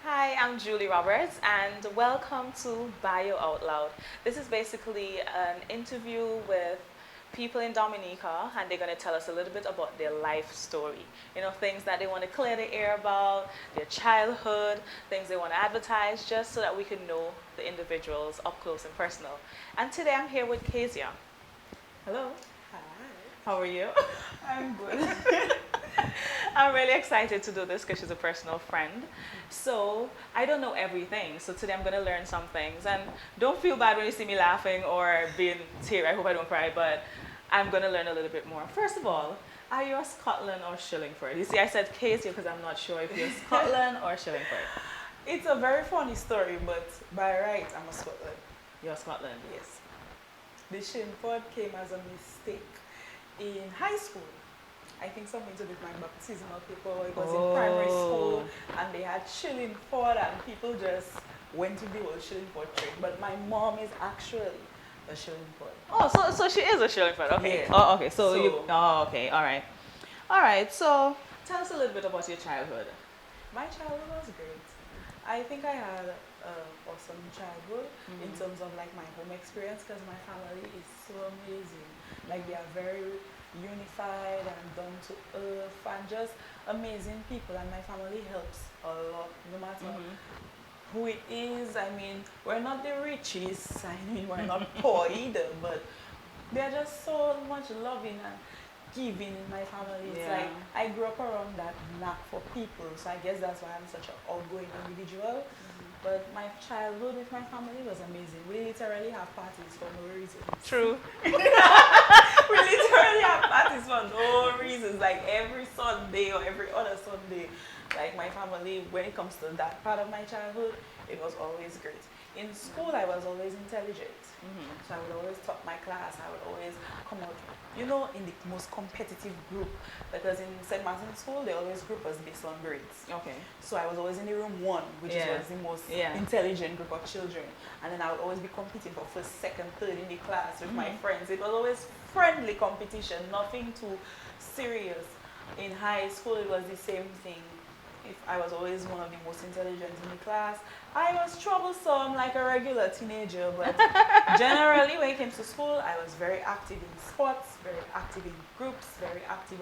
Hi, I'm Julie Roberts, and welcome to Bio Out Loud. This is basically an interview with people in Dominica, and they're going to tell us a little bit about their life story. You know, things that they want to clear the air about, their childhood, things they want to advertise, just so that we can know the individuals up close and personal. And today I'm here with Kazia. Hello. Hi. How are you? I'm good. I'm really excited to do this because she's a personal friend. So I don't know everything. So today I'm going to learn some things. And don't feel bad when you see me laughing or being teary. I hope I don't cry, but I'm going to learn a little bit more. First of all, are you a Scotland or Shillingford? You see, I said Casey because I'm not sure if you're Scotland or Shillingford. It's a very funny story, but by right, I'm a Scotland. You're Scotland. Yes. The Shillingford came as a mistake in high school. I think something to do with my baptismal paper. It was in primary school, and they had Shillingford, and people just went to the whole Shillingford trip. But my mom is actually a Shillingford. Oh, so she is a Shillingford. Okay. Yeah. Oh, okay. So, So- you. Oh, okay. All right. All right. So tell us a little bit about your childhood. My childhood was great. I think I had an awesome childhood in terms of like my home experience because my family is so amazing. Like they are very unified and down to earth and just amazing people, and my family helps a lot no matter who it is. I mean, we're not the richest, I mean we're not poor either, but they're just so much loving and giving in my family. It's Yeah. like I grew up around that knack for people, so I guess that's why I'm such an outgoing individual. But my childhood with my family was amazing. We literally have parties for no reason. True. We literally have parties for no reasons. Like every Sunday or every other Sunday. Like my family, when it comes to that part of my childhood, it was always great. In school, I was always intelligent. So I would always top my class. I would always come out, you know, in the most competitive group. Because in St. Martin's School, they always group us based on grades. Okay. So I was always in the room one, which Yeah. was the most Yeah. intelligent group of children. And then I would always be competing for first, second, third in the class with my friends. It was always friendly competition, nothing too serious. In high school, it was the same thing. If I was always one of the most intelligent in the class, I was troublesome like a regular teenager. But generally, when it came to school, I was very active in sports, very active in groups, very active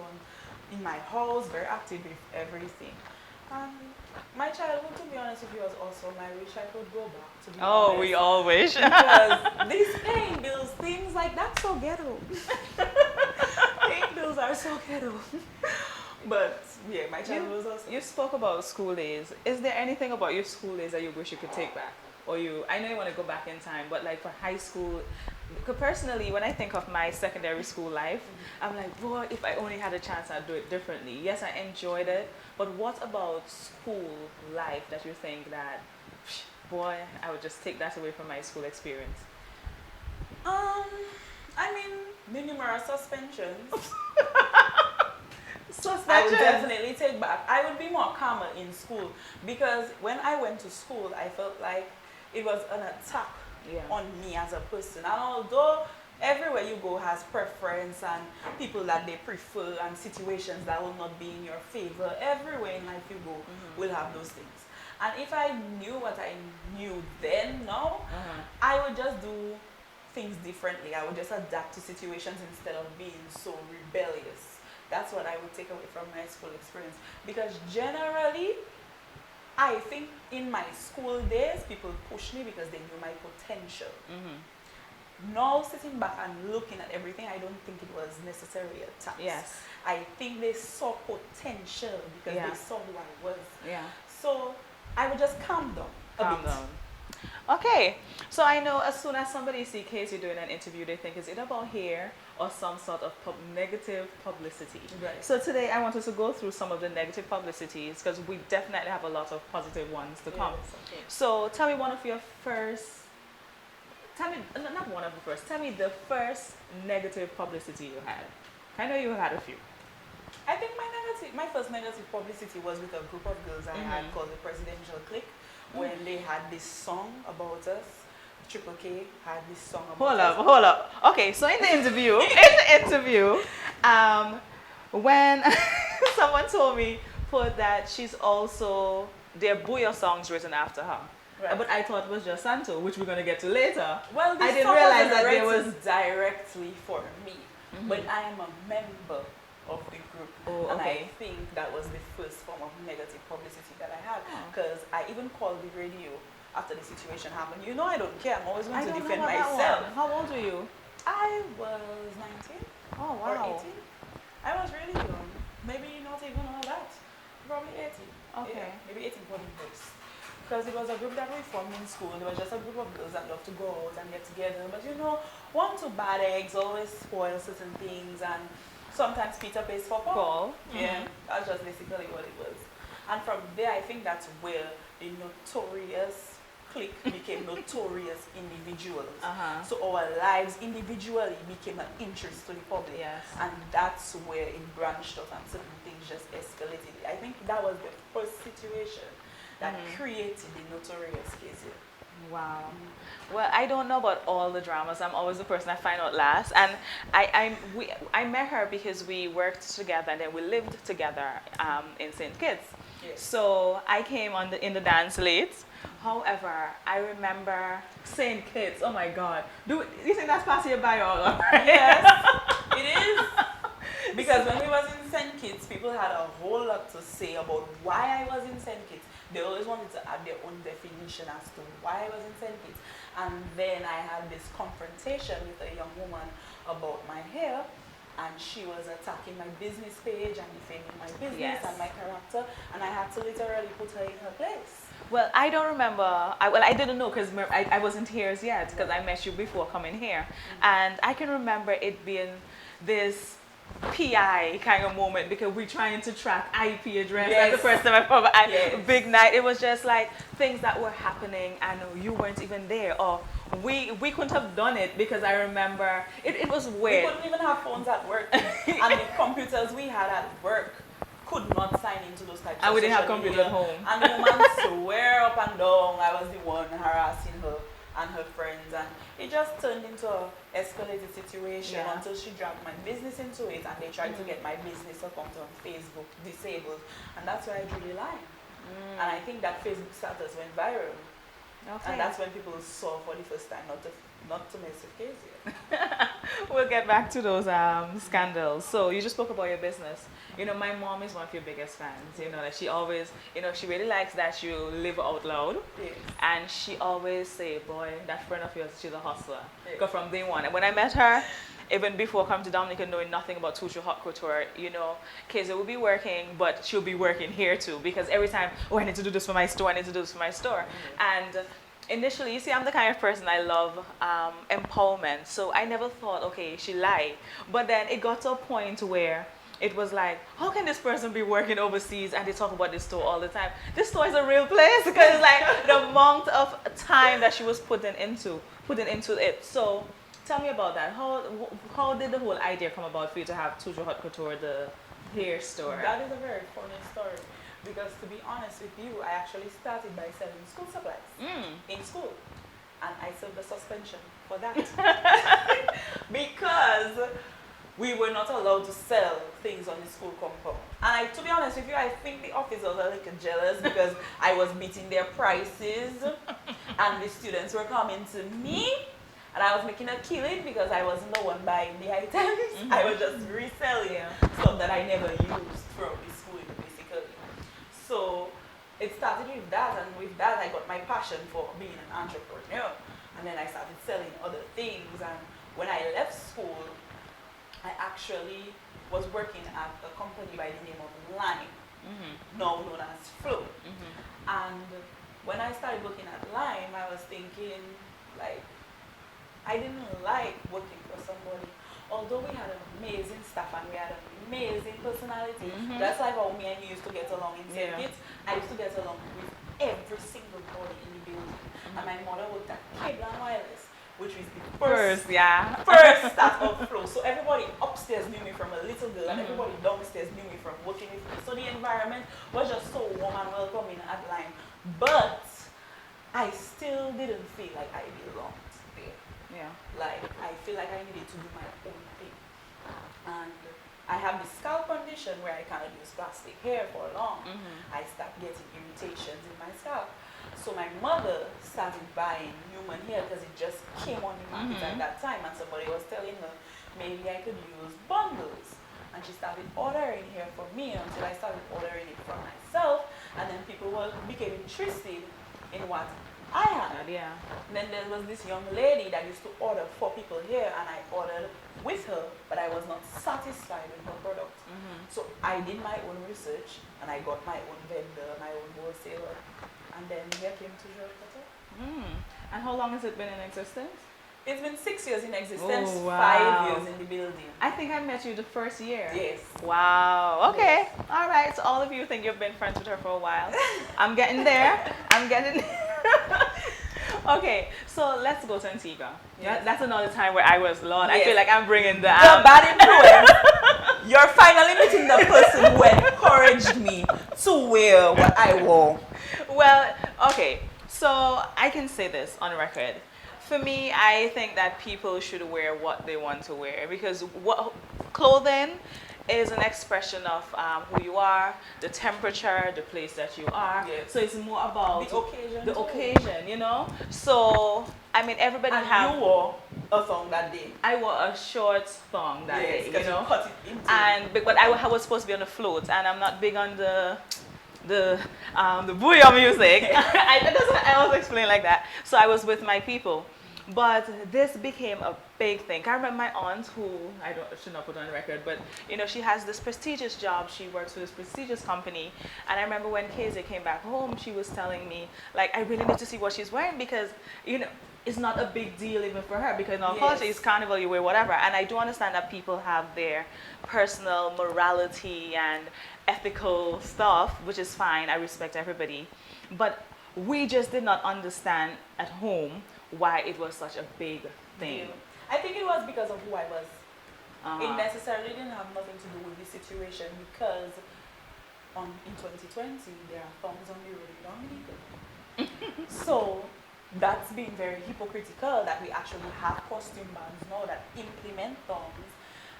in my house, very active with everything. My childhood, to be honest with you, was awesome. I wish I could go back, to be Oh, honest. we all wish. Because these paying bills, things like that's so ghetto. Paying bills are so ghetto. But yeah, my childhood was awesome. You spoke about school days. Is there anything about your school days that you wish you could take back? Or I know you want to go back in time, but like for high school, because personally, when I think of my secondary school life, I'm like, boy, if I only had a chance, I'd do it differently. Yes, I enjoyed it, but what about school life that you think that, boy, I would just take that away from my school experience? I mean, the numerous suspensions. I would Suspension. definitely take back. I would be more calmer in school because when I went to school, I felt like it was an attack Yeah. on me as a person. And although everywhere you go has preference and people that they prefer and situations that will not be in your favor, everywhere in life you go will have those things. And if I knew what I knew then, now, I would just do things differently. I would just adapt to situations instead of being so rebellious. That's what I would take away from my school experience. Because generally, I think in my school days, people pushed me because they knew my potential. Now, sitting back and looking at everything, I don't think it was necessarily a tax. Yes. I think they saw potential because Yeah. they saw who I was. Yeah. So I would just calm down a Calm bit. down. Okay, so I know as soon as somebody sees Casey doing an interview, they think, is it about hair or some sort of negative publicity? Right. So today I want us to go through some of the negative publicities because we definitely have a lot of positive ones to come. Yes, okay. So tell me one of your first, tell me, not one of the first, tell me the first negative publicity you had. I know you had a few. I think my first negative publicity was with a group of girls I had called the Presidential Clique when they had this song about us. Triple K had this song about us. Hold up. Okay, so in the interview, when someone told me that she's also there are Booyah songs written after her. Right. But I thought it was just Santo, which we're going to get to later. Well, this I didn't song realize wasn't that there written was... directly for me, but I am a member of the group, Oh, and okay. I think that was the first form of negative publicity that I had, Oh. because I even called the radio after the situation happened. You know, I don't care. I'm always going I to don't know defend about that myself. one. How old were you? I was 19 Oh, or wow. 18. I was really young. Maybe not even all that. Probably 18. Okay. Yeah, maybe 18 for the most. Because it was a group that we formed in school. It was just a group of girls that love to go out and get together. But you know, one too bad eggs always spoil certain things, and sometimes Peter pays for Paul. Yeah, that's just basically what it was. And from there, I think that's where the notorious clique became notorious individuals. So our lives individually became an interest to the public. Yes. And that's where it branched off and certain things just escalated. I think that was the first situation that created the notorious Kazia. Wow. Well, I don't know about all the dramas. I'm always the person I find out last. And I met her because we worked together and then we lived together in St. Kitts. Yes. So I came in the dance late. However, I remember St. Kitts. Oh my God. Do you think that's part of your bio? Yes, it is. Because when we was in St. Kitts, people had a whole lot to say about why I was in St. Kitts. They always wanted to add their own definition as to why I was in St. Kitts. And then I had this confrontation with a young woman about my hair, and she was attacking my business page and defaming my business and my character, and I had to literally put her in her place. Well, I don't remember. I didn't know because I wasn't here as yet because I met you before coming here. And I can remember it being this PI kind of moment because we're trying to track IP address. That's the first time I probably big night. It was just like things that were happening and you weren't even there, or we couldn't have done it because I remember it was weird. We couldn't even have phones at work, and the computers we had at work could not sign into those types of and we didn't have social computers media. at home. And the woman swear up and down I was the one harassing her and her friends, and it just turned into a escalated situation until she dragged my business into it, and they tried to get my business account on Facebook disabled, and that's where I drew the line. And I think that Facebook status went viral. Okay. And that's when people saw for the first time not to mess with Kazia. We'll get back to those scandals. So you just spoke about your business. You know, my mom is one of your biggest fans. You know, that she always, you know, she really likes that you live out loud. Yes. And she always say, boy, that friend of yours, she's a hustler. Yes. Because from day one, and when I met her, even before coming to Dominica, knowing nothing about Tutu Hot Couture, you know, Kazia will be working, but she'll be working here too. Because every time, oh, I need to do this for my store, I need to do this for my store. And initially, you see, I'm the kind of person I love empowerment. So I never thought, okay, she lied. But then it got to a point where it was like, how can this person be working overseas and they talk about this store all the time? This store is a real place because like the amount of time that she was putting into it. So tell me about that. How did the whole idea come about for you to have Tutu Hot Couture, the hair store? That is a very funny story. Because to be honest with you, I actually started by selling school supplies in school. And I served a suspension for that. Because we were not allowed to sell things on the school compound. And to be honest with you, I think the officers were a little jealous because I was beating their prices and the students were coming to me. And I was making a killing because I wasn't the one buying the items. I was just reselling stuff that I never used throughout the school, basically. So it started with that, and with that I got my passion for being an entrepreneur. And then I started selling other things, and when I left school, I actually was working at a company by the name of Lime, now known as Flow. And when I started working at Lime, I was thinking, like, I didn't like working for somebody. Although we had amazing staff and we had an amazing personality, that's like how me and you used to get along in St. Kitts. I used to get along with every single body in the building. And my mother worked at Cable and Wireless, which was the first staff of Flow. So everybody upstairs knew me from a little girl, and everybody downstairs knew me from working with me. So the environment was just so warm and welcoming at Lime. But I still didn't feel like I belonged there. Yeah. Like, I feel like I needed to do my own thing. And I have this scalp condition where I cannot use plastic hair for long. I start getting irritations in my scalp. So my mother started buying human hair because it just came on the market at that time, and somebody was telling her maybe I could use bundles. And she started ordering hair for me until I started ordering it for myself, and then people became interested in what I had. Yeah. And then there was this young lady that used to order for people here, and I ordered with her, but I was not satisfied with her product. So I did my own research, and I got my own vendor, my own wholesaler, and then here came to Shillingford. And how long has it been in existence? It's been 6 years in existence, Oh, wow. 5 years in the building. I think I met you the first year. Yes. Wow. Okay. Yes. All right. So all of you think you've been friends with her for a while. I'm getting there. I'm getting there. Okay. So let's go to Antigua. Yes. That's another time where I was Lord. I Yes. feel like I'm bringing the The bad influence. You're finally meeting the person who encouraged me to wear what I wore. Well, okay. So I can say this on record. For me, I think that people should wear what they want to wear, because clothing is an expression of who you are, the temperature, the place that you are. Yes. So it's more about The occasion. the too. occasion, you know. So I mean, everybody And you wore a thong that day. I wore a short thong that Yes, day, you because know. cut it into. But I was supposed to be on the float, and I'm not big on the booyah music. That's what I always explain like that. So I was with my people. But this became a big thing. I remember my aunt, who I should not put on the record, but you know, she has this prestigious job. She works for this prestigious company. And I remember when Kazia came back home, she was telling me, like, I really need to see what she's wearing, because, you know, it's not a big deal even for her, because in our culture, it's carnival, you wear whatever. And I do understand that people have their personal morality and ethical stuff, which is fine. I respect everybody. But we just did not understand at home why it was such a big thing. I think it was because of who I was. It Uh-huh. necessarily didn't have nothing to do with the situation, because in 2020 there are thongs on the road in Dominica. So that's been very hypocritical that we actually have costume bands now that implement thongs,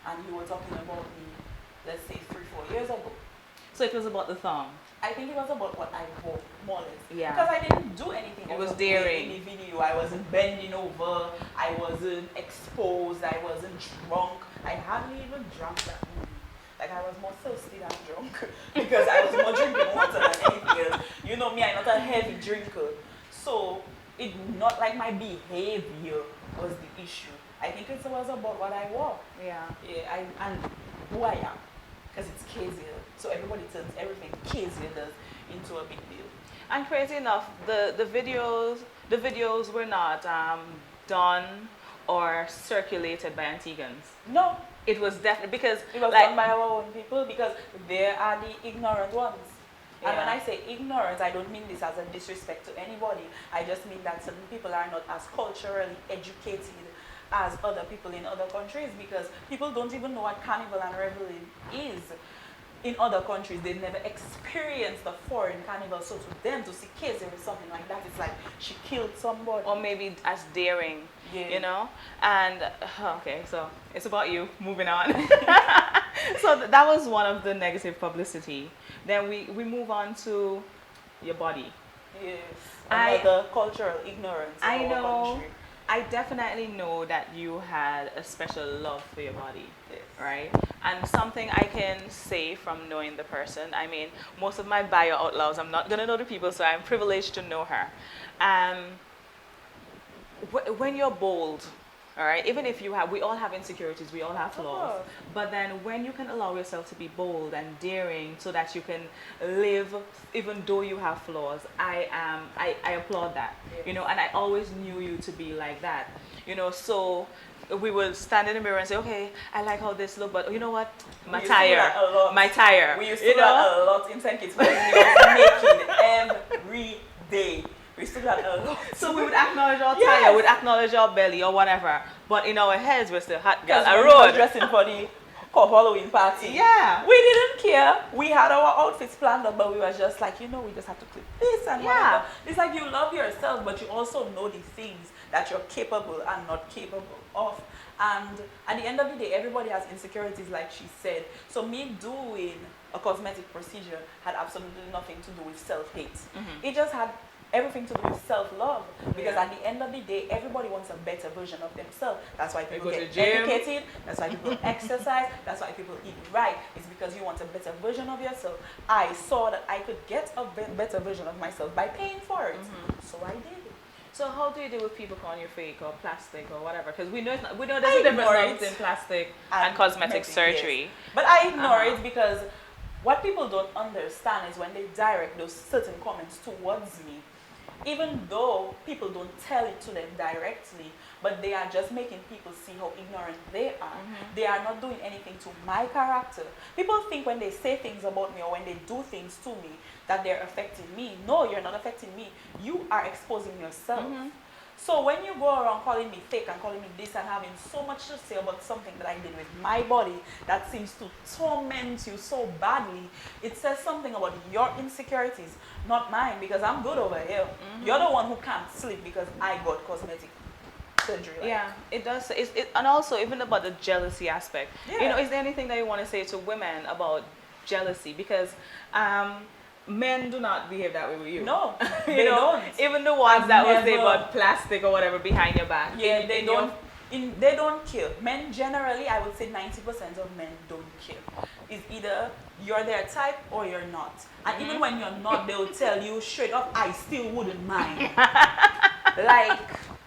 and you were talking about me, let's say 3-4 years ago. So it was about the thong. I think it was about what I wore, more or less. Yeah. Because I didn't do anything. It was out of the way daring. in the video. I wasn't bending over. I wasn't exposed. I wasn't drunk. I hardly even drank that morning. Like, I was more thirsty than drunk because I was more drinking water than anything else. You know me, I'm not a heavy drinker. So it not like my behavior was the issue. I think it was about what I wore. Yeah. Yeah, and who I am. Because it's Kazia. So everybody turns everything Kazia does into a big deal. And crazy enough, the videos were not done or circulated by Antiguans. No, It was definitely because it was done by our own people, because they are the ignorant ones. And when Yeah. I say ignorant, I don't mean this as a disrespect to anybody. I just mean that certain people are not as culturally educated as other people in other countries, because people don't even know what carnival and reveille is. In other countries, they've never experienced a foreign carnival, so to them, to see Kazia with something like that, it's like she killed somebody. or maybe as daring, Yeah. you know. And okay, so it's about you. Moving on. So that was one of the negative publicity. Then we move on to your body. Yes, I- another cultural ignorance in I our know. country. I definitely know that you had a special love for your body, Yes. right? And something I can say from knowing the person, I mean, most of my bio outlaws, I'm not going to know the people, so I'm privileged to know her. When you're bold, all right, even if we all have insecurities, we all have flaws. course. But then when you can allow yourself to be bold and daring so that you can live even though you have flaws, I applaud that. Yes. You know, and I always knew you to be like that. You know, so we would stand in the mirror and say, okay, I like how this look, but you know what? My We used to do tire. that a lot. My tire. We used to you do that know? a lot in St. Kitts when we was naked every day. We used to do that a lot. So we would acknowledge our Yes. tire, we'd acknowledge our belly or whatever. But in our heads, we're still hot girl. Because I when we were road. dressing for the Halloween party. Yeah. We didn't care. We had our outfits planned up, but we were just like, we just have to clip this and whatever. It's like you love yourself, but you also know the things that you're capable and not capable of. And at the end of the day, everybody has insecurities, like she said. So me doing a cosmetic procedure had absolutely nothing to do with self-hate. It just had everything to do with self-love, because at the end of the day, everybody wants a better version of themselves. That's why people get educated, that's why people exercise, that's why people eat right. It's because you want a better version of yourself. I saw that I could get a better version of myself by paying for it, so I did it. So how do you deal with people calling you fake or plastic or whatever? Because we know there's a difference between plastic and cosmetic surgery. Yes. But I ignore it, because what people don't understand is when they direct those certain comments towards me, even though people don't tell it to them directly, but they are just making people see how ignorant they are. They are not doing anything to my character. People think when they say things about me or when they do things to me that they're affecting me. No, you're not affecting me. You are exposing yourself. So when you go around calling me fake and calling me this and having so much to say about something that I did with my body that seems to torment you so badly, it says something about your insecurities, not mine, because I'm good over here. You're the one who can't sleep because I got cosmetic surgery. Yeah, it does. And also even about the jealousy aspect. Yeah. Is there anything that you want to say to women about jealousy? Because men do not behave that way with you. No, they don't. Even the ones that will say about plastic or whatever behind your back. Yeah, they don't. They don't care. Men generally, I would say 90% of men don't care. It's either you're their type or you're not. And even when you're not, they will tell you straight up, I still wouldn't mind. Like,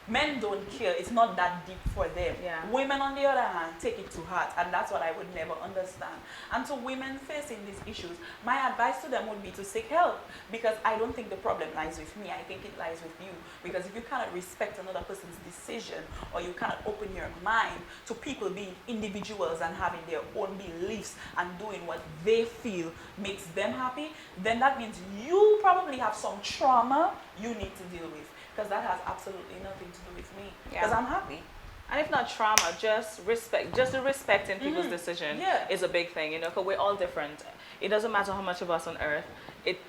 men don't care. It's not that deep for them. Yeah. Women, on the other hand, take it to heart, and that's what I would never understand. And to women facing these issues, my advice to them would be to seek help, because I don't think the problem lies with me. I think it lies with you. Because if you cannot respect another person's decision, or you cannot open your mind to people being individuals and having their own beliefs and doing what they feel makes them happy, then that means you probably have some trauma you need to deal with. Because that has absolutely nothing to do with me. Because I'm happy. And if not trauma, just respect. Just the respecting people's decision is a big thing, because we're all different. It doesn't matter how much of us on earth,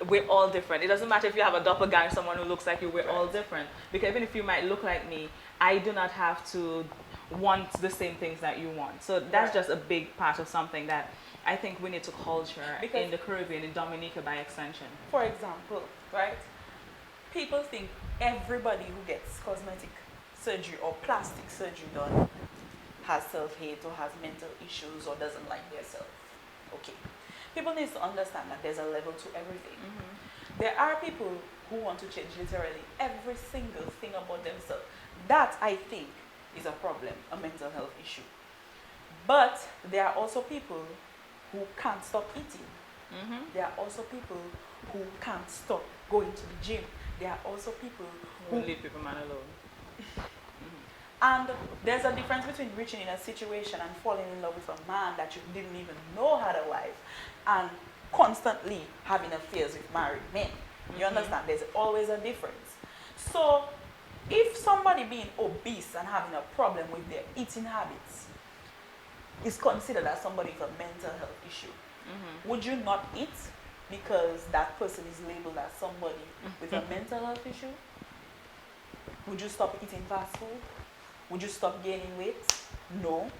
we're all different. It doesn't matter if you have a doppelganger, someone who looks like you, we're all different. Because even if you might look like me, I do not have to want the same things that you want. So that's just a big part of something that I think we need to culture in the Caribbean, in Dominica by extension. For example, right? People think everybody who gets cosmetic surgery or plastic surgery done has self-hate or has mental issues or doesn't like themselves. Okay. People need to understand that there's a level to everything. There are people who want to change literally every single thing about themselves. That, I think, is a problem, a mental health issue. But there are also people who can't stop eating. There are also people who can't stop going to the gym. There are also people who leave people man alone. And there's a difference between reaching in a situation and falling in love with a man that you didn't even know had a wife and constantly having affairs with married men. You understand? There's always a difference. So if somebody being obese and having a problem with their eating habits is considered as somebody with a mental health issue, would you not eat because that person is labeled as somebody with a mental health issue? Would you stop eating fast food? Would you stop gaining weight? No.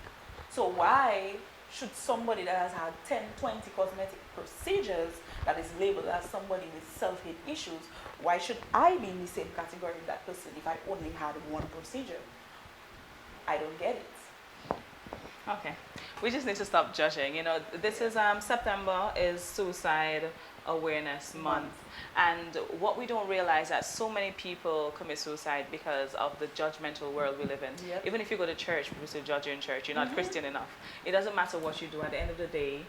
So why should somebody that has had 10, 20 cosmetic procedures that is labeled as somebody with self-hate issues, why should I be in the same category with that person if I only had one procedure? I don't get it. Okay. We just need to stop judging. This is September is Suicide Awareness Month. And what we don't realize that so many people commit suicide because of the judgmental world we live in. Even if you go to church, people still judge you in church. You're not Christian enough. It doesn't matter what you do. At the end of the day,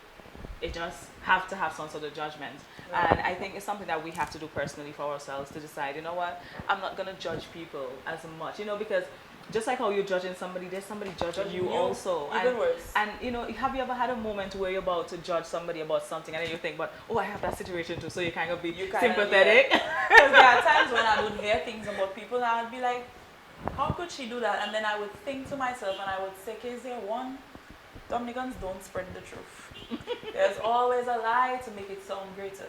it just have to have some sort of judgment. And I think it's something that we have to do personally for ourselves to decide, you know what, I'm not going to judge people as much, because just like how you're judging somebody, there's somebody judging you also. Even worse. And have you ever had a moment where you're about to judge somebody about something and then you think, but I have that situation too, so you kind of be sympathetic? Because there are times when I would hear things about people and I would be like, how could she do that? And then I would think to myself and I would say, Kazia, one, Dominicans don't spread the truth. There's always a lie to make it sound greater.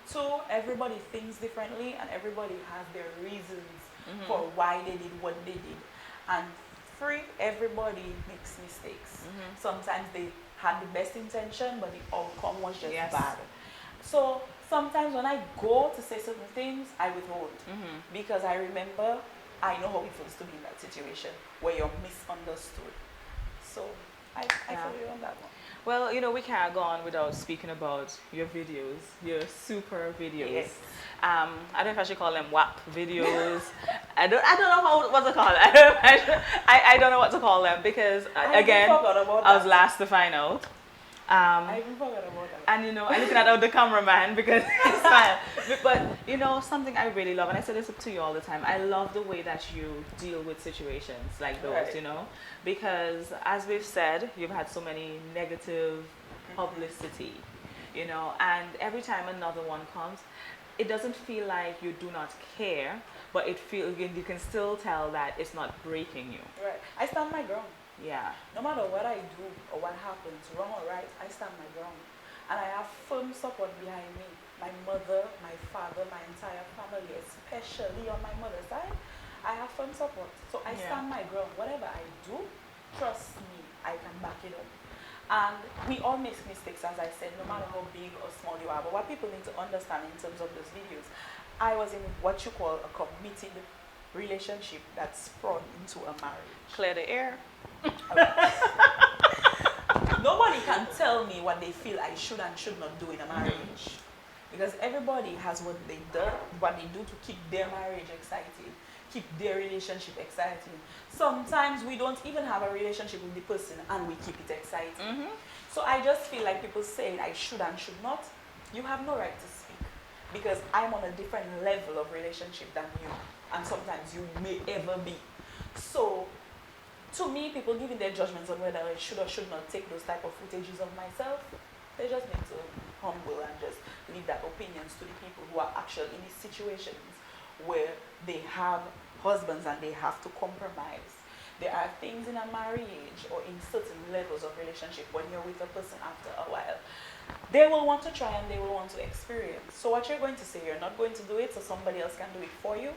Two, everybody thinks differently and everybody has their reasons for why they did what they did. And three, everybody makes mistakes. Sometimes they had the best intention, but the outcome was just bad. So sometimes when I go to say certain things, I withhold because I remember I know how it feels to be in that situation where you're misunderstood. So I feel you on that one. Well, we can't go on without speaking about your videos, your super videos. Yes. I don't know if I should call them WAP videos. I don't know what to call them. I don't know what to call them because again, I was last to find out. I even forgot about that. And I'm looking at the cameraman because it's fine. But something I really love, and I say this to you all the time, I love the way that you deal with situations like those, Right. because as we've said, you've had so many negative publicity, and every time another one comes, it doesn't feel like you do not care, but you can still tell that it's not breaking you. Right. I stand my ground. Yeah. No matter what I do or what happens, wrong or right, I stand my ground. And I have firm support behind me. My mother, my father, my entire family, especially on my mother's side, I have firm support. So I stand my ground. Whatever I do, trust me, I can back it up. And we all make mistakes, as I said, no matter how big or small you are. But what people need to understand in terms of those videos, I was in what you call a committed relationship that sprung into a marriage. Clear the air. Nobody can tell me what they feel I should and should not do in a marriage. Because everybody has what they do to keep their marriage excited, keep their relationship exciting. Sometimes we don't even have a relationship with the person and we keep it exciting. So I just feel like people saying I should and should not, you have no right to speak. Because I'm on a different level of relationship than you. And sometimes you may ever be. So to me, people giving their judgments on whether I should or should not take those type of footages of myself, they just need to humble and just leave that opinions to the people who are actually in these situations where they have husbands and they have to compromise. There are things in a marriage or in certain levels of relationship when you're with a person after a while, they will want to try and they will want to experience. So what you're going to say, you're not going to do it so somebody else can do it for you.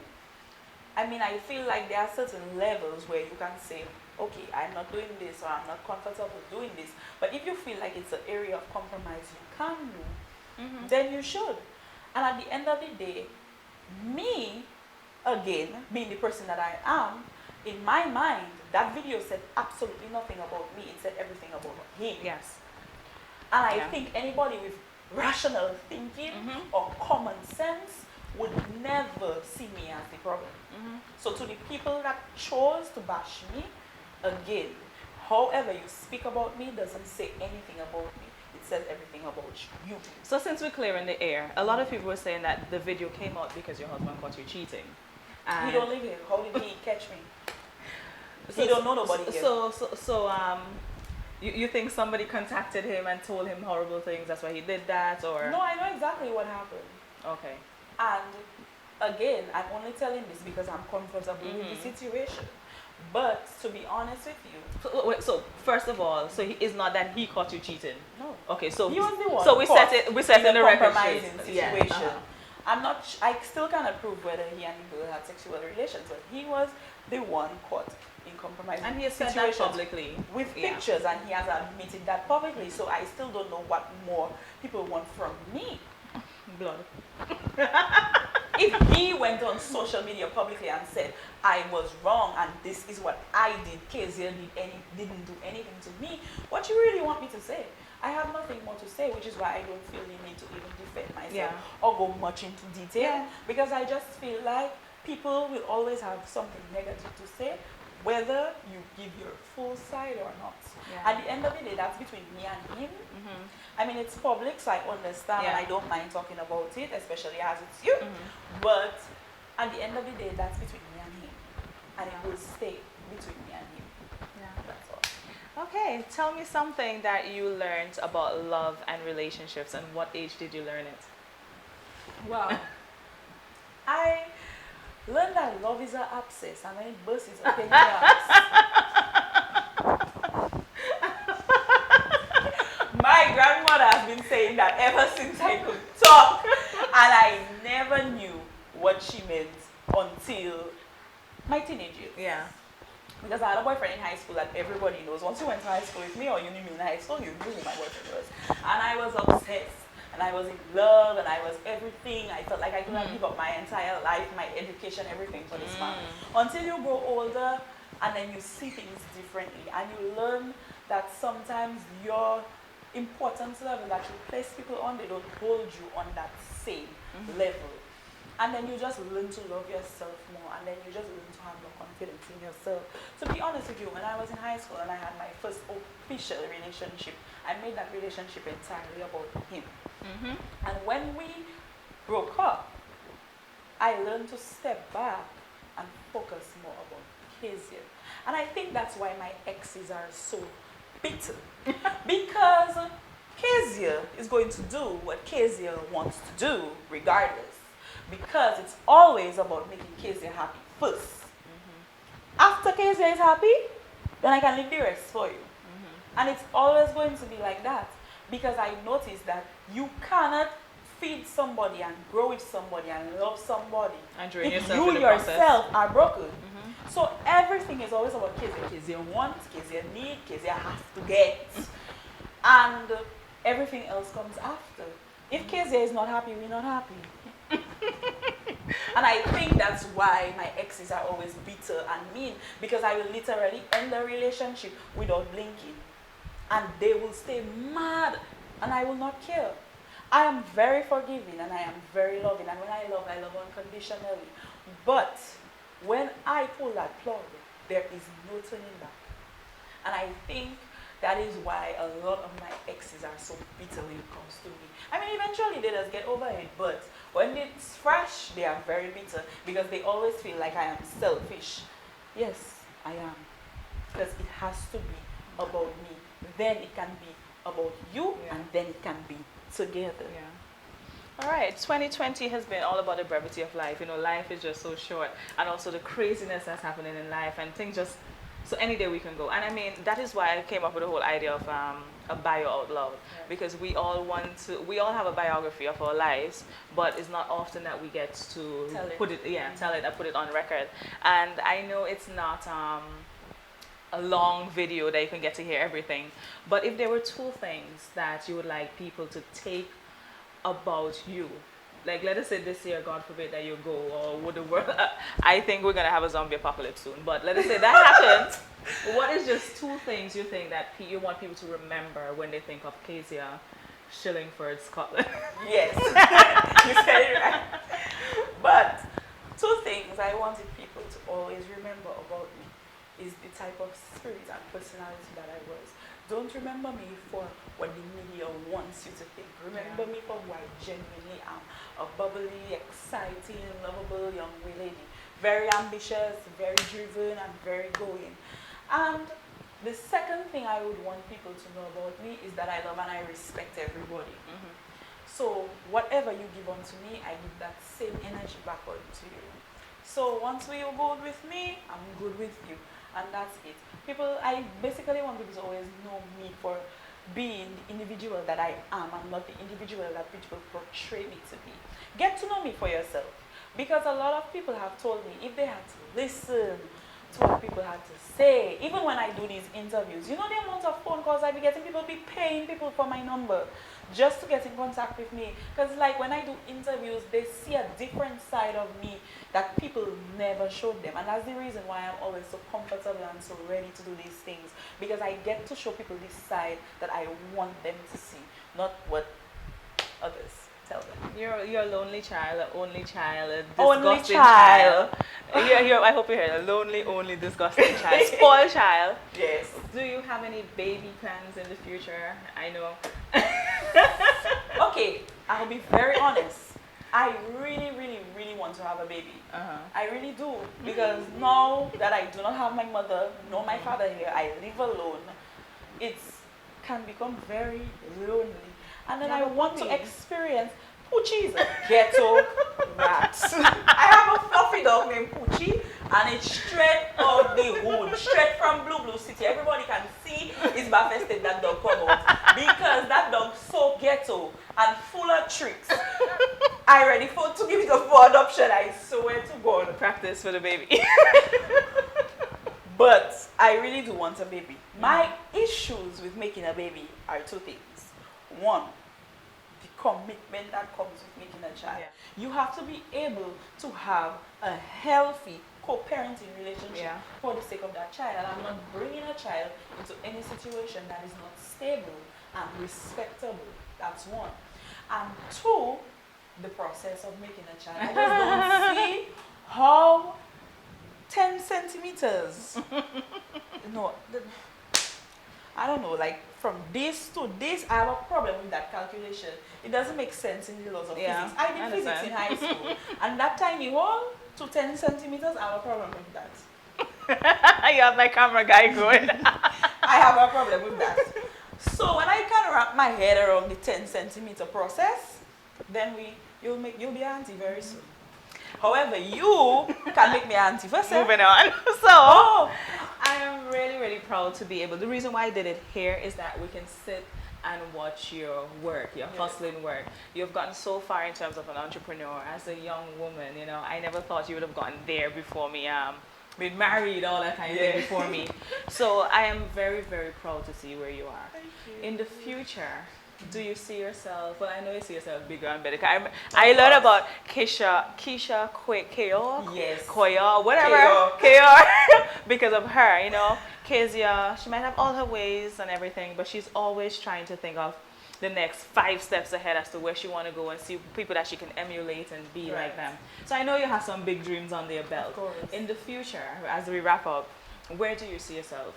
I mean, I feel like there are certain levels where you can say, okay, I'm not doing this or I'm not comfortable doing this. But if you feel like it's an area of compromise you can do, then you should. And at the end of the day, me, again, being the person that I am, in my mind, that video said absolutely nothing about me. It said everything about him. Yes. And I think anybody with rational thinking or common sense would never see me as the problem. So to the people that chose to bash me, again, however you speak about me doesn't say anything about me. It says everything about you. So since we're clear in the air, a lot of people were saying that the video came out because your husband caught you cheating. He don't live here. How did he catch me? He don't know nobody here. You think somebody contacted him and told him horrible things, that's why he did that, or? No, I know exactly what happened. Okay. And again, I'm only telling this because I'm comfortable with the situation. But to be honest with you, So first of all, it's not that he caught you cheating. no. Okay, so He was the one. So we set in the record straight. compromising situation. I'm not. I still cannot prove whether he and the girl had sexual relations, but he was the one caught in compromising And he has said that publicly with pictures, and he has admitted that publicly. So I still don't know what more people want from me. Blood. If he went on social media publicly and said, I was wrong and this is what I did, Kazia didn't do anything to me, what you really want me to say? I have nothing more to say, which is why I don't feel the need to even defend myself or go much into detail, because I just feel like people will always have something negative to say, whether you give your full side or not. At the end of the day, that's between me and him. I mean, it's public, so I understand and I don't mind talking about it, especially as it's you. But at the end of the day, that's between me and him. And it will stay between me and him. That's all. Okay, tell me something that you learned about love and relationships, and what age did you learn it? Wow. I learned that love is an abscess, and when it bursts, it's open your ass. saying that ever since I could talk. And I never knew what she meant until my teenage years. Yeah. Because I had a boyfriend in high school that everybody knows. Once you went to high school with me or you knew me in high school, you knew who my boyfriend was. And I was obsessed. And I was in love and I was everything. I felt like I could not give up my entire life, my education, everything for this man. Until you grow older and then you see things differently and you learn that sometimes your importance level that you place people on, they don't hold you on that same level. And then you just learn to love yourself more, and then you just learn to have more confidence in yourself. To be honest with you, when I was in high school and I had my first official relationship, I made that relationship entirely about him. And when we broke up, I learned to step back and focus more about Kazia. And I think that's why my exes are so bitter. Because Kazia is going to do what Kazia wants to do regardless. Because it's always about making Kazia happy first. After Kazia is happy, then I can leave the rest for you. And it's always going to be like that. Because I noticed that you cannot feed somebody and grow with somebody and love somebody And drain if yourself you in the yourself process. are broken. So everything is always about Kazia. Kazia wants, Kazia need, Kazia has to get. And everything else comes after. If Kazia is not happy, we're not happy. And I think that's why my exes are always bitter and mean, because I will literally end the relationship without blinking. And they will stay mad and I will not care. I am very forgiving and I am very loving, and when I love unconditionally. But when I pull that plug, there is no turning back. And I think that is why a lot of my exes are so bitter when it comes to me. I mean, eventually they just get over it, but when it's fresh, they are very bitter because they always feel like I am selfish. Yes, I am. Because it has to be about me. Then it can be about you, and then it can be together. All right, 2020 has been all about the brevity of life. You know, life is just so short, and also the craziness that's happening in life, and things just, so any day we can go. And I mean, that is why I came up with the whole idea of a bio out loud, because we all have a biography of our lives, but it's not often that we get to put it and put it on record. And I know it's not a long video that you can get to hear everything, but if there were two things that you would like people to take about you, like let us say this year, God forbid that you go, or would the world, I think we're gonna have a zombie apocalypse soon, but let us say that happens, what is just two things you think that you want people to remember when they think of Kazia, Shillingford, Scotland? Yes, you said it right. But two things I wanted people to always remember about me is the type of spirit and personality that I was. Don't remember me for what the media wants you to think. Remember me for who I genuinely am. A bubbly, exciting, lovable young lady. Very ambitious, very driven, and very going. And the second thing I would want people to know about me is that I love and I respect everybody. So whatever you give unto me, I give that same energy back onto you. So once you're good with me, I'm good with you. And that's it. I basically want people to always know me for being the individual that I am and not the individual that people portray me to be. Get to know me for yourself. Because a lot of people have told me if they had to listen to what people had to say, even when I do these interviews, you know the amount of phone calls I be getting, people be paying people for my number just to get in contact with me. Because like when I do interviews, they see a different side of me that people never showed them. And that's the reason why I'm always so comfortable and so ready to do these things. Because I get to show people this side that I want them to see, not what others tell them. You're a lonely child, an only child, a Only disgusting child. I hope you heard a lonely, only disgusting child, spoiled child. Yes. Do you have any baby plans in the future? I know. Okay, I'll be very honest. I really, really, really want to have a baby. I really do. Because now that I do not have my mother nor my father here, I live alone. It can become very lonely. And then I want to experience Poochie is a ghetto rat. I have a fluffy dog named Poochie, and it's straight out the hood, straight from Blue City. Everybody can see it's Bafested that dog come out because that dog's so ghetto. tricks. I ready to give it up for adoption. I swear to God. Practice for the baby. But I really do want a baby. My issues with making a baby are two things. One, the commitment that comes with making a child. Yeah. You have to be able to have a healthy co-parenting relationship for the sake of that child. And I'm not bringing a child into any situation that is not stable and respectable. That's one. And two, the process of making a child. I just don't see how 10 centimeters. No, I don't know, like from this to this, I have a problem with that calculation. It doesn't make sense in the laws of physics. I did physics in high school, and that tiny hole to 10 centimeters, I have a problem with that. You have my camera guy going. I have a problem with that. So when I can wrap my head around the 10 centimeter process, then you'll be auntie very soon. However, you can make me auntie first. Moving on. So, I am really, really proud to be able. The reason why I did it here is that we can sit and watch your work, your hustling work. You've gotten so far in terms of an entrepreneur. As a young woman, you know, I never thought you would have gotten there before me. Been married, all that kind of thing before me. So I am very, very proud to see where you are. Thank you. In the future, do you see yourself? Well, I know you see yourself bigger and better. I learned about Keisha Koyo, yes, Koyo, whatever, Koyo, because of her. You know, Kazia, she might have all her ways and everything, but she's always trying to think of the next 5 steps ahead as to where she want to go and see people that she can emulate and be like them. So I know you have some big dreams on your belt. In the future, as we wrap up, where do you see yourself?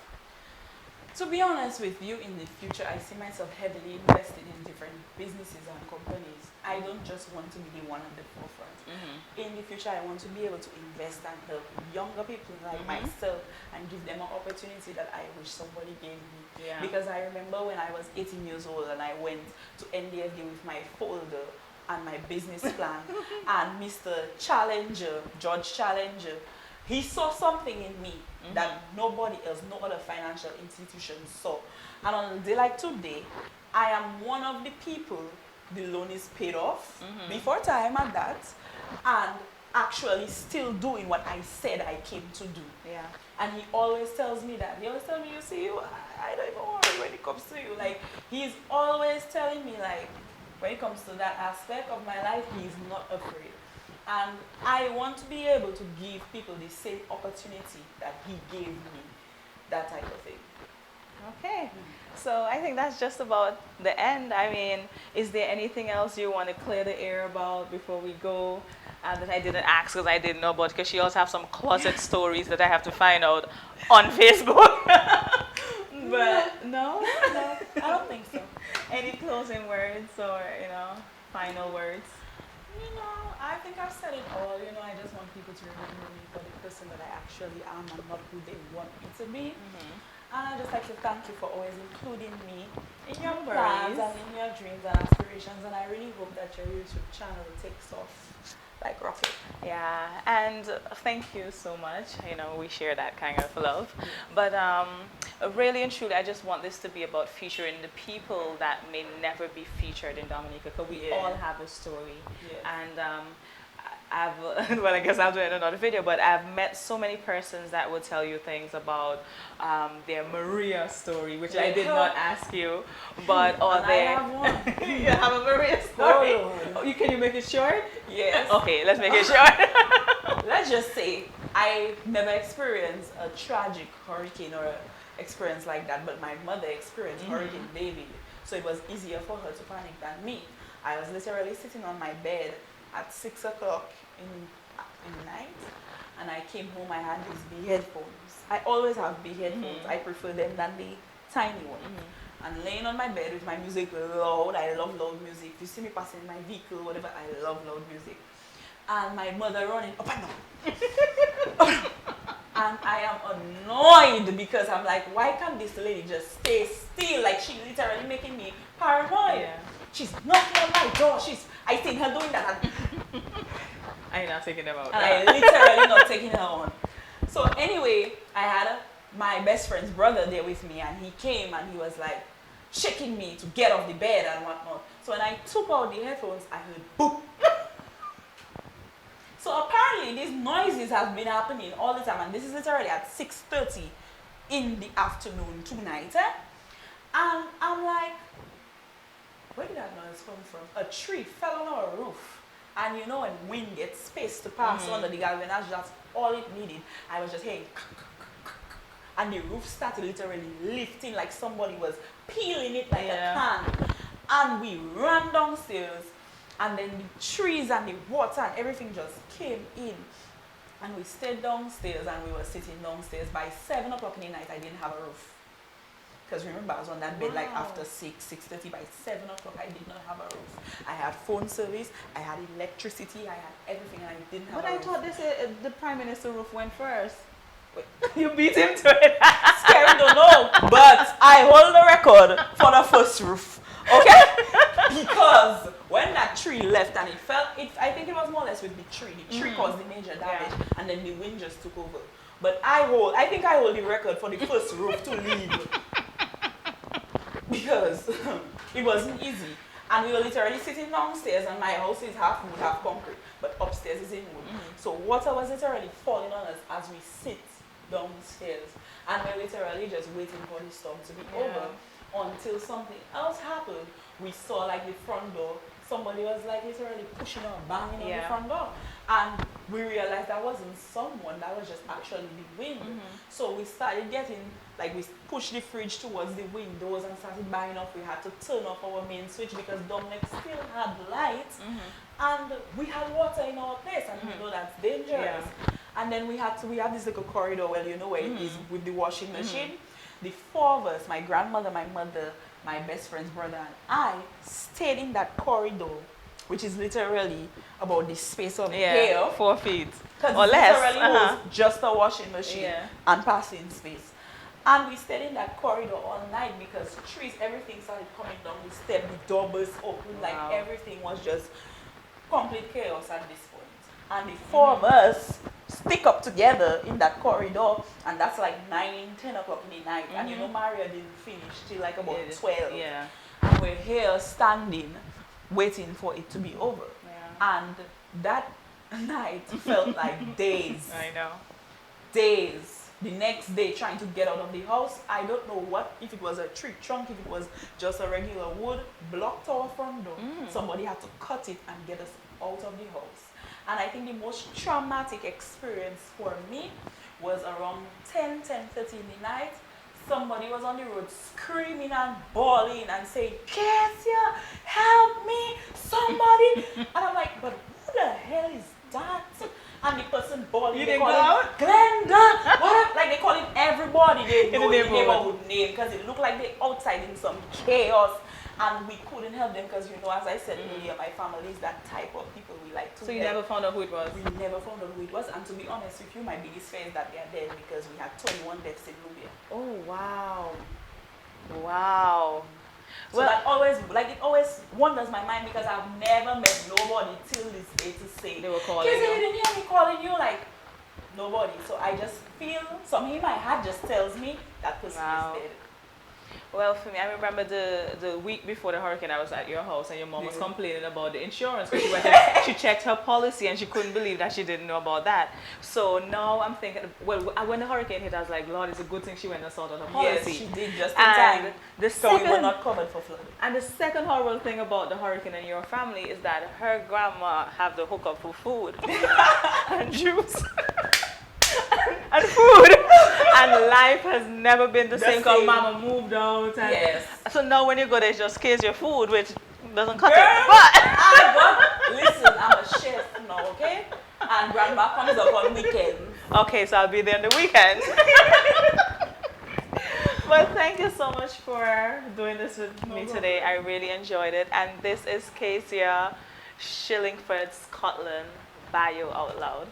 To be honest with you, in the future, I see myself heavily invested in different businesses and companies. I don't just want to be the one at the forefront. In the future, I want to be able to invest and help younger people like myself and give them an opportunity that I wish somebody gave me. Because I remember when I was 18 years old and I went to NDFD with my folder and my business plan and Mr. Challenger, Judge Challenger, he saw something in me that nobody else, no other financial institution saw. And on a day like today, I am one of the people, the loan is paid off before time at that, and actually still doing what I said I came to do. And he always tells me that. He always tells me, you see, I don't even worry when it comes to you. Like, he's always telling me, like, when it comes to that aspect of my life, he's not afraid. And I want to be able to give people the same opportunity that he gave me, that type of thing. Okay, so I think that's just about the end. I mean, is there anything else you want to clear the air about before we go that I didn't ask because I didn't know about? Because she also has some closet stories that I have to find out on Facebook. But no, I don't think so. Any closing words or, you know, final words? You know, I think I've said it all. You know, I just want people to remember me for the person that I actually am and not who they want me to be. And I'd just like to thank you for always including me in your plans and in your dreams and aspirations. And I really hope that your YouTube channel takes off like rocket. Yeah, and thank you so much. You know, we share that kind of love. But really and truly, I just want this to be about featuring the people that may never be featured in Dominica, because we all have a story. And well, I guess I'll do it in another video, but I've met so many persons that will tell you things about their Maria story, which I did not ask you, but or their... I have one. You have a Maria story? Oh, can you make it short? Yes. Okay, let's make it short. Let's just say I never experienced a tragic hurricane or experience like that, but my mother experienced Hurricane David, so it was easier for her to panic than me. I was literally sitting on my bed at 6 o'clock in the night, and I came home. I had these big headphones. I always have big headphones. I prefer them than the tiny ones. And laying on my bed with my music loud. I love loud music. You see me passing in my vehicle, whatever, I love loud music. And my mother running up and down. And I am annoyed because I'm like, why can't this lady just stay still? Like, she's literally making me paranoid. She's knocking on my door. I seen her doing that. I'm not taking them out. And I literally not taking her on. So anyway, I had my best friend's brother there with me, and he came and he was like, shaking me to get off the bed and whatnot. So when I took out the headphones, I heard boop. So apparently these noises have been happening all the time, and this is literally at 6:30 in the afternoon tonight. And I'm like, where did that noise come from? A tree fell on our roof. And you know when wind gets space to pass under the galvanized, that's all it needed. I was just hearing and the roof started literally lifting like somebody was peeling it like a can. And we ran downstairs, and then the trees and the water and everything just came in. And we stayed downstairs, and we were sitting downstairs. By 7 o'clock in the night, I didn't have a roof. Because remember, I was on that bed like after 6:30. By 7 o'clock, I did not have a roof. I had phone service, I had electricity, I had everything, and I didn't have a roof. But I thought they said the Prime Minister roof went first. Wait, you beat him to it. Scary, don't know. But I hold the record for the first roof. Okay? Because when that tree left and it fell, I think it was more or less with the tree. The tree caused the major damage, and then the wind just took over. But I think I hold the record for the first roof to leave. Because it wasn't easy. And we were literally sitting downstairs, and my house is half wood, half concrete, but upstairs is in wood. So water was literally falling on us as we sit downstairs. And we're literally just waiting for the storm to be over until something else happened. We saw like the front door. Somebody was like literally pushing or banging on the front door. And we realized that wasn't someone, that was just actually the wind. So we started getting, like we pushed the fridge towards the windows and started buying up. We had to turn off our main switch because Dominic still had lights. And we had water in our place, and we know that's dangerous. And then we had this little corridor, well, you know where it is with the washing machine. The four of us, my grandmother, my mother, my best friend's brother, and I stayed in that corridor, which is literally about the space of here. 4 feet. Or less. Literally was just a washing machine and passing space. And we stayed in that corridor all night because trees, everything started coming down the step, the door burst open, like everything was just complete chaos at this point. And the four of us stick up together in that corridor, and that's like 9, 10 o'clock in the night. And you know Maria didn't finish till like about 12. And we're here standing, waiting for it to be over. And that night felt like days. I know. Days. The next day, trying to get out of the house, I don't know what, if it was a tree trunk, if it was just a regular wood, blocked our front door. Somebody had to cut it and get us out of the house. And I think the most traumatic experience for me was around 10:30 in the night. Somebody was on the road screaming and bawling and saying, "Kazia, help me, somebody." And I'm like, but who the hell is that? And the person bawling, you they didn't call go out? him Glenda. What? Like they call him everybody. They know the neighborhood name because it looked like they outside in some chaos. And we couldn't help them because, you know, as I said earlier, my family is that type of people we like to So you never found out who it was? We never found out who it was. And to be honest with you, my biggest fear is that they are dead because we had 21 deaths in Nubia. Oh, wow. Wow. So that always, like, it always wonders my mind because I've never met nobody till this day to say, they were calling you you. didn't hear me calling you, like, nobody. So I just feel, something in my heart just tells me that person is dead. Well, for me, I remember the week before the hurricane, I was at your house and your mom was complaining about the insurance because she checked her policy and she couldn't believe that she didn't know about that. So now I'm thinking, well, when the hurricane hit, I was like, Lord, it's a good thing she went and sorted her policy. Yes, she did just in time. So we were not covered for flooding. And the second horrible thing about the hurricane and your family is that her grandma have the hookup for food and juice. And food. And life has never been the same because Mama moved out. And so now when you go there, it's just Kazia food, which doesn't cut it. But listen, I'm a chef now, okay? And grandma comes up on weekends. Okay, so I'll be there on the weekend. But thank you so much for doing this with me today. I really enjoyed it. And this is Kazia, Shillingford, Scotland, Bio Out Loud.